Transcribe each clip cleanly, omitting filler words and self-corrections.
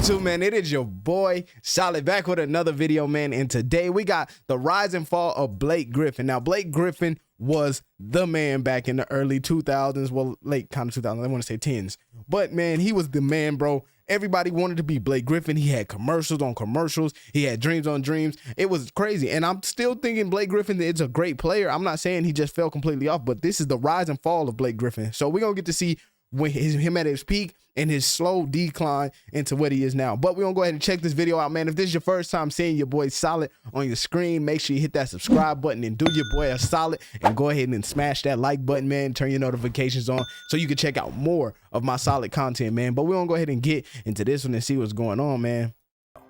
YouTube, man? It is your boy Solid back with another video, man. And today we got the rise and fall of Blake Griffin. Now, Blake Griffin was the man back in the early 2000s, well, late kind of 2000s, I want to say 10s. But man, he was the man, bro. Everybody wanted to be Blake Griffin. He had commercials on commercials. He had dreams on dreams. It was crazy. And I'm still thinking Blake Griffin is a great player. I'm not saying he just fell completely off, but this is the rise and fall of Blake Griffin. So we're going to get to see when him at his peak and his slow decline into what he is now. But we're going to go ahead and check this video out, man. If this is your first time seeing your boy Solid on your screen, make sure you hit that subscribe button and do your boy a solid and go ahead and smash that like button, man. Turn your notifications on so you can check out more of my Solid content, man. But we're going to go ahead and get into this one and see what's going on, man.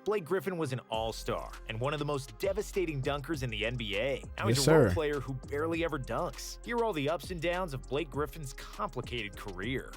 Blake Griffin was an all-star and one of the most devastating dunkers in the NBA. Now Yes, he's a sir. role player who barely ever dunks. Here are all the ups and downs of Blake Griffin's complicated career.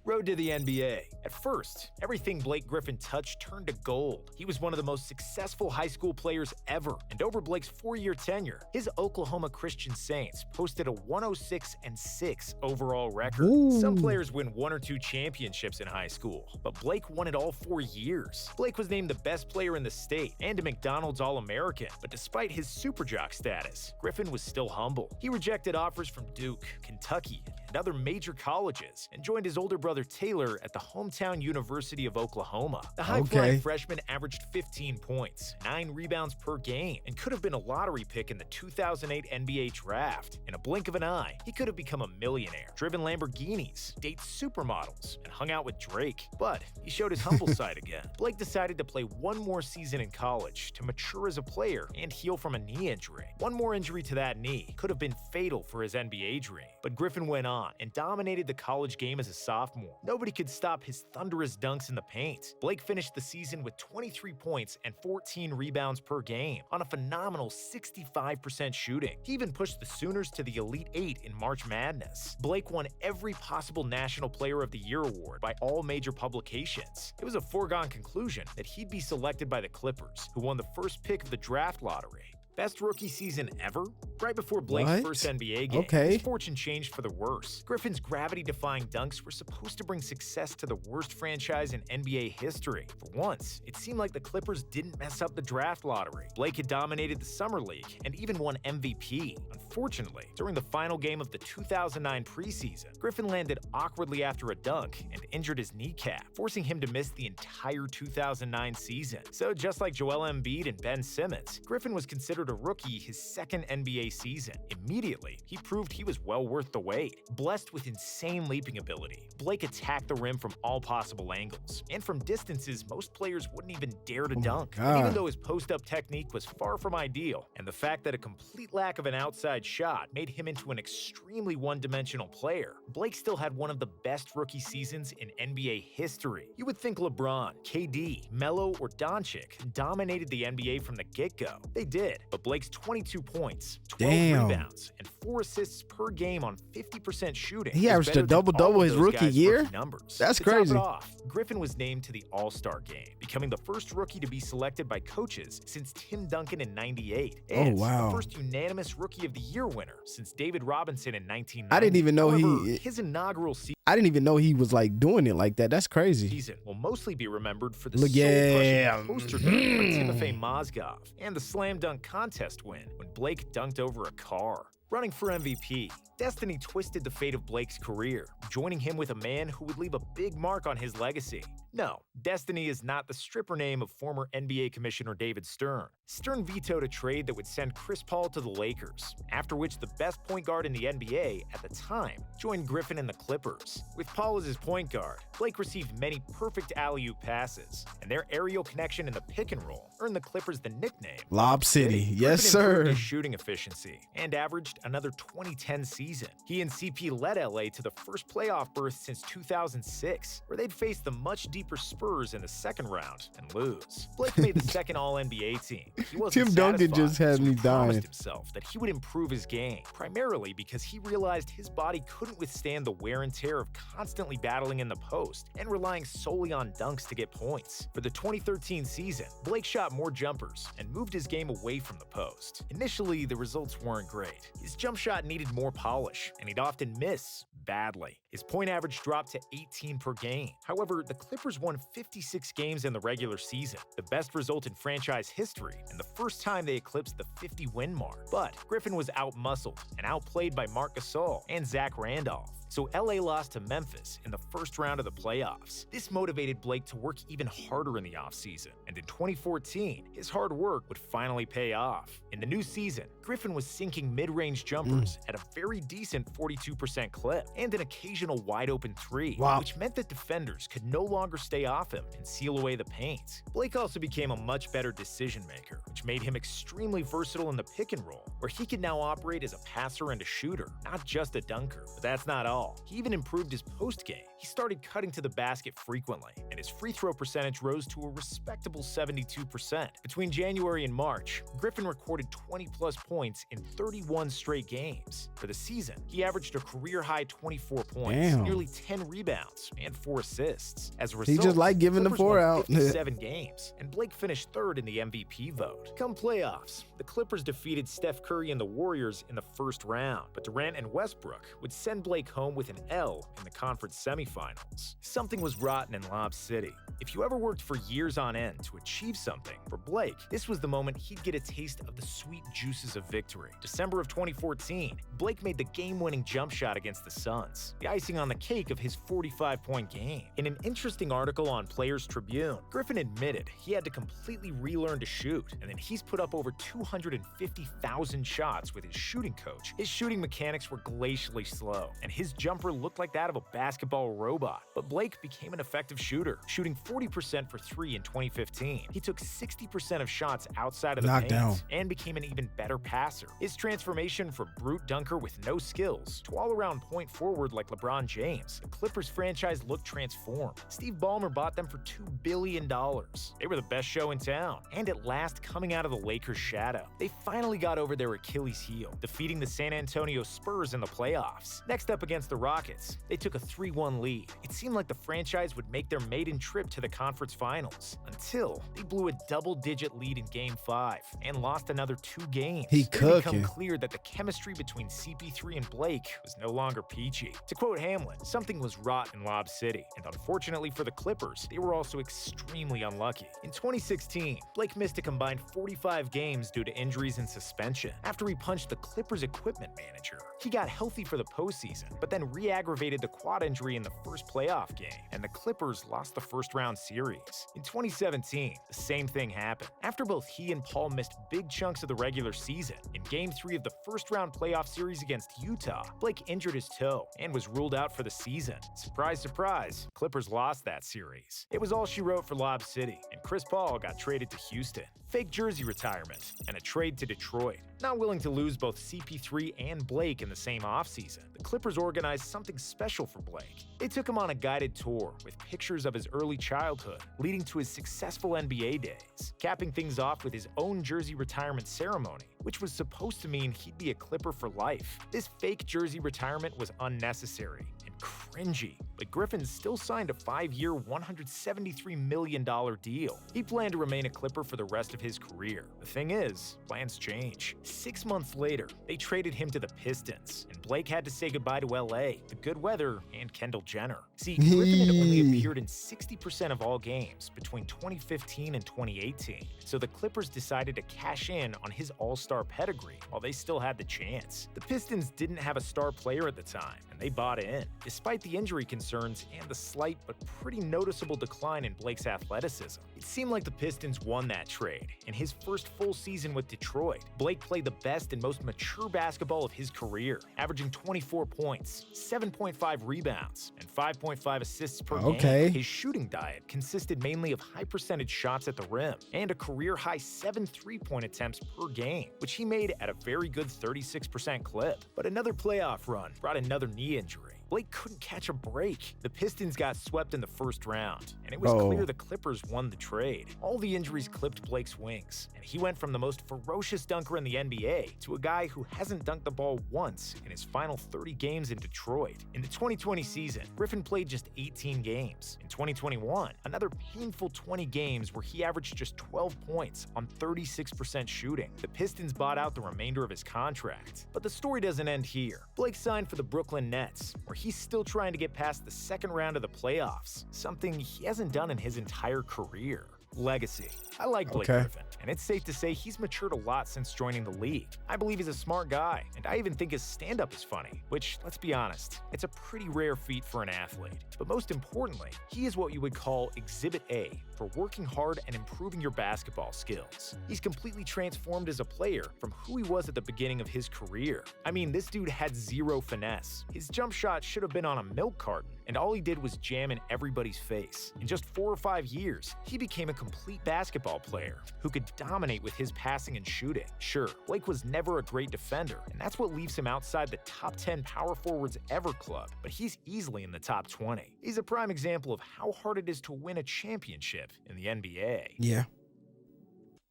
Road to the NBA. At first, everything Blake Griffin touched turned to gold. He was one of the most successful high school players ever, and over Blake's 4-year tenure, his Oklahoma Christian Saints posted a 106-6 overall record. Ooh. Some players win 1 or 2 championships in high school, but Blake won it all 4 years. Blake was named the best player in the state and a McDonald's All-American, but despite his super jock status, Griffin was still humble. He rejected offers from Duke, Kentucky, and other major colleges, and joined his older brother Taylor at the hometown University of Oklahoma. The high-flying freshman averaged 15 points, 9 rebounds per game, and could have been a lottery pick in the 2008 NBA draft. In a blink of an eye, he could have become a millionaire, driven Lamborghinis, dated supermodels, and hung out with Drake. But he showed his humble side again. Blake decided to play one more season in college to mature as a player and heal from a knee injury. One more injury to that knee could have been fatal for his NBA dream. But Griffin went on and dominated the college game as a sophomore. Nobody could stop his thunderous dunks in the paint. Blake finished the season with 23 points and 14 rebounds per game on a phenomenal 65% shooting. He even pushed the Sooners to the Elite 8 in March Madness. Blake won every possible National Player of the Year award by all major publications. It was a foregone conclusion that he'd be selected by the Clippers, who won the first pick of the draft lottery. Best rookie season ever? Right before Blake's first NBA game, his fortune changed for the worse. Griffin's gravity-defying dunks were supposed to bring success to the worst franchise in NBA history. For once, it seemed like the Clippers didn't mess up the draft lottery. Blake had dominated the Summer League and even won MVP. Unfortunately, during the final game of the 2009 preseason, Griffin landed awkwardly after a dunk and injured his kneecap, forcing him to miss the entire 2009 season. So just like Joel Embiid and Ben Simmons, Griffin was considered a rookie his second NBA season. Immediately, he proved he was well worth the wait. Blessed with insane leaping ability, Blake attacked the rim from all possible angles, and from distances most players wouldn't even dare to dunk. And even though his post-up technique was far from ideal, and the fact that a complete lack of an outside shot made him into an extremely one-dimensional player, Blake still had one of the best rookie seasons in NBA history. You would think LeBron, KD, Melo, or Doncic dominated the NBA from the get-go. They did, but Blake's 22 points, 12 rebounds, and 4 assists per game on 50% shooting. He averaged a double-double his rookie year? Numbers. That's to crazy. Top it off, Griffin was named to the All-Star game, becoming the first rookie to be selected by coaches since Tim Duncan in '98. And the first unanimous Rookie of the Year winner since David Robinson in 1990. I didn't even know his inaugural season. I didn't even know he was like doing it like that. That's crazy. Season will mostly be remembered for the soul-crushing poster dunk by Timofey Mozgov and the slam dunk contest win when Blake dunked over a car. Running for MVP, destiny twisted the fate of Blake's career, joining him with a man who would leave a big mark on his legacy. No, destiny is not the stripper name of former NBA Commissioner David Stern. Stern vetoed a trade that would send Chris Paul to the Lakers, after which the best point guard in the NBA at the time joined Griffin and the Clippers. With Paul as his point guard, Blake received many perfect alley-oop passes, and their aerial connection in the pick and roll earned the Clippers the nickname Lob City. Yes, Griffin sir. improved his shooting efficiency and averaged another 2010 season. He and CP led LA to the first playoff berth since 2006, where they'd face the much deeper Spurs in the second round and lose. Blake made the second All-NBA team. He wasn't Tim Duncan just had me He promised dying. himself that he would improve his game, primarily because he realized his body couldn't withstand the wear and tear of constantly battling in the post and relying solely on dunks to get points. For the 2013 season, Blake shot more jumpers and moved his game away from the post. Initially, the results weren't great. His jump shot needed more polish, and he'd often miss badly. His point average dropped to 18 per game. However, the Clippers Clippers won 56 games in the regular season, the best result in franchise history, and the first time they eclipsed the 50-win mark. But Griffin was out-muscled and outplayed by Marc Gasol and Zach Randolph. So LA lost to Memphis in the first round of the playoffs. This motivated Blake to work even harder in the offseason, and in 2014, his hard work would finally pay off. In the new season, Griffin was sinking mid-range jumpers at a very decent 42% clip and an occasional wide-open three, which meant that defenders could no longer stay off him and seal away the paint. Blake also became a much better decision-maker, which made him extremely versatile in the pick and roll, where he could now operate as a passer and a shooter, not just a dunker. But that's not all. He even improved his post-game. He started cutting to the basket frequently, and his free throw percentage rose to a respectable 72%. Between January and March, Griffin recorded 20-plus points in 31 straight games. For the season, he averaged a career-high 24 points, nearly 10 rebounds, and 4 assists. As a result, he just like giving the 4 out. 57 games, and Blake finished third in the MVP vote. Come playoffs, the Clippers defeated Steph Curry and the Warriors in the first round, but Durant and Westbrook would send Blake home with an L in the conference semifinals. Something was rotten in Lob City. If you ever worked for years on end to achieve something, for Blake, this was the moment he'd get a taste of the sweet juices of victory. December of 2014, Blake made the game-winning jump shot against the Suns, the icing on the cake of his 45-point game. In an interesting article on Players Tribune, Griffin admitted he had to completely relearn to shoot, and then he's put up over 250,000 shots with his shooting coach. His shooting mechanics were glacially slow, and his jumper looked like that of a basketball robot. But Blake became an effective shooter, shooting 40% for 3 in 2015. He took 60% of shots outside of the paint and became an even better passer. His transformation from brute dunker with no skills to all-around point forward like LeBron James, the Clippers franchise looked transformed. Steve Ballmer bought them for $2 billion. They were the best show in town, and at last coming out of the Lakers' shadow. They finally got over their Achilles heel, defeating the San Antonio Spurs in the playoffs. Next up against the Rockets, they took a 3-1 lead. It seemed like the franchise would make their maiden trip to the conference finals, until they blew a double-digit lead in Game 5 and lost another 2 games. It became clear that the chemistry between CP3 and Blake was no longer peachy. To quote Hamlet, something was rot in Lob City, and unfortunately for the Clippers, they were also extremely unlucky. In 2016, Blake missed a combined 45 games due to injuries and suspension after he punched the Clippers equipment manager. He got healthy for the postseason, but then re-aggravated the quad injury in the first playoff game, and the Clippers lost the first-round series. In 2017, the same thing happened. After both he and Paul missed big chunks of the regular season, in Game 3 of the first-round playoff series against Utah, Blake injured his toe and was ruled out for the season. Surprise, surprise, Clippers lost that series. It was all she wrote for Lob City, and Chris Paul got traded to Houston. Fake jersey retirement, and a trade to Detroit. Not willing to lose both CP3 and Blake in the same offseason, the Clippers organized something special for Blake. They took him on a guided tour with pictures of his early childhood, leading to his successful NBA days, capping things off with his own jersey retirement ceremony, which was supposed to mean he'd be a Clipper for life. This fake jersey retirement was unnecessary and cringy, but Griffin still signed a 5-year, $173 million deal. He planned to remain a Clipper for the rest of his career. The thing is, plans change. 6 months later, they traded him to the Pistons, and Blake had to say goodbye to LA, the good weather, and Kendall Jenner. See, Griffin had only appeared in 60% of all games between 2015 and 2018, so the Clippers decided to cash in on his all-star pedigree while they still had the chance. The Pistons didn't have a star player at the time, and they bought in. Despite the injury concerns and the slight but pretty noticeable decline in Blake's athleticism, it seemed like the Pistons won that trade. In his first full season with Detroit, Blake played the best and most mature basketball of his career, averaging 24 points, 7.5 rebounds, and 5.5 assists per game. His shooting diet consisted mainly of high-percentage shots at the rim and a career-high 7 3-point attempts per game, which he made at a very good 36% clip. But another playoff run brought another knee injury. Blake couldn't catch a break. The Pistons got swept in the first round, and it was clear the Clippers won the trade. All the injuries clipped Blake's wings, and he went from the most ferocious dunker in the NBA to a guy who hasn't dunked the ball once in his final 30 games in Detroit. In the 2020 season, Griffin played just 18 games. In 2021, another painful 20 games where he averaged just 12 points on 36% shooting. The Pistons bought out the remainder of his contract. But the story doesn't end here. Blake signed for the Brooklyn Nets, where he's still trying to get past the second round of the playoffs, something he hasn't done in his entire career. Legacy. I like Blake Griffin, and it's safe to say he's matured a lot since joining the league. I believe he's a smart guy, and I even think his stand-up is funny, which, let's be honest, it's a pretty rare feat for an athlete. But most importantly, he is what you would call Exhibit A for working hard and improving your basketball skills. He's completely transformed as a player from who he was at the beginning of his career. I mean, this dude had zero finesse. His jump shot should have been on a milk carton, and all he did was jam in everybody's face. In just 4 or 5 years, he became a complete basketball player who could dominate with his passing and shooting. Sure, Blake was never a great defender, and that's what leaves him outside the top 10 power forwards ever club, but he's easily in the top 20. He's a prime example of how hard it is to win a championship in the NBA. Yeah.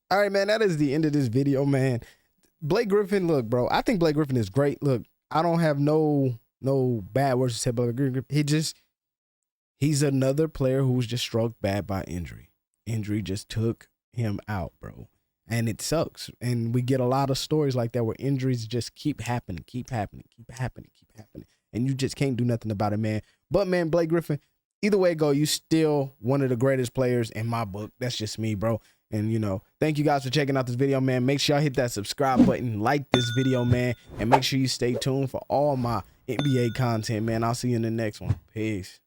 All right, man, that is the end of this video, man. Blake Griffin, look, bro, I think Blake Griffin is great. Look, I don't have no bad words to say about Blake Griffin. He's another player who was just struck bad by injury. Injury just took him out, bro. And it sucks. And we get a lot of stories like that where injuries just keep happening. And you just can't do nothing about it, man. But, man, Blake Griffin, either way it go, you still one of the greatest players in my book. That's just me, bro. And, you know, thank you guys for checking out this video, man. Make sure y'all hit that subscribe button, like this video, man. And make sure you stay tuned for all my NBA content, man. I'll see you in the next one. Peace.